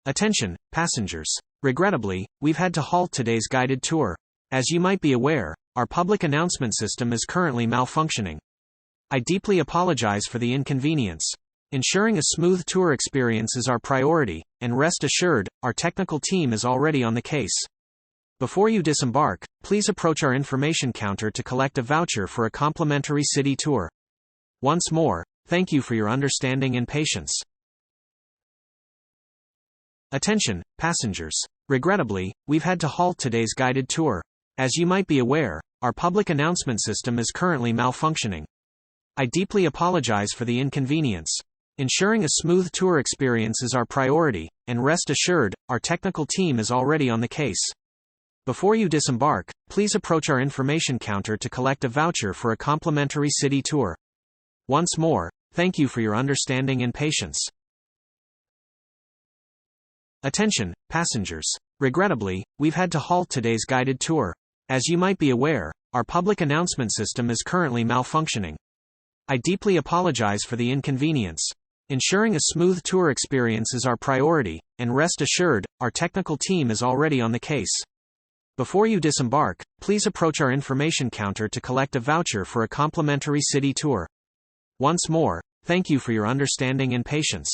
Attention, passengers. Regrettably, we've had to halt today's guided tour. As you might be aware, our public announcement system is currently malfunctioning. I deeply apologize for the inconvenience. Ensuring a smooth tour experience is our priority, and rest assured, our technical team is already on the case. Before you disembark, please approach our information counter to collect a voucher for a complimentary city tour. Once more, thank you for your understanding and patience. Attention, passengers. Regrettably, we've had to halt today's guided tour. As you might be aware, our public announcement system is currently malfunctioning. I deeply apologize for the inconvenience. Ensuring a smooth tour experience is our priority, and rest assured, our technical team is already on the case. Before you disembark, please approach our information counter to collect a voucher for a complimentary city tour. Once more, thank you for your understanding and patience. Attention, passengers. Regrettably, we've had to halt today's guided tour. As you might be aware, our public announcement system is currently malfunctioning. I deeply apologize for the inconvenience. Ensuring a smooth tour experience is our priority, and rest assured, our technical team is already on the case. Before you disembark, please approach our information counter to collect a voucher for a complimentary city tour. Once more, thank you for your understanding and patience.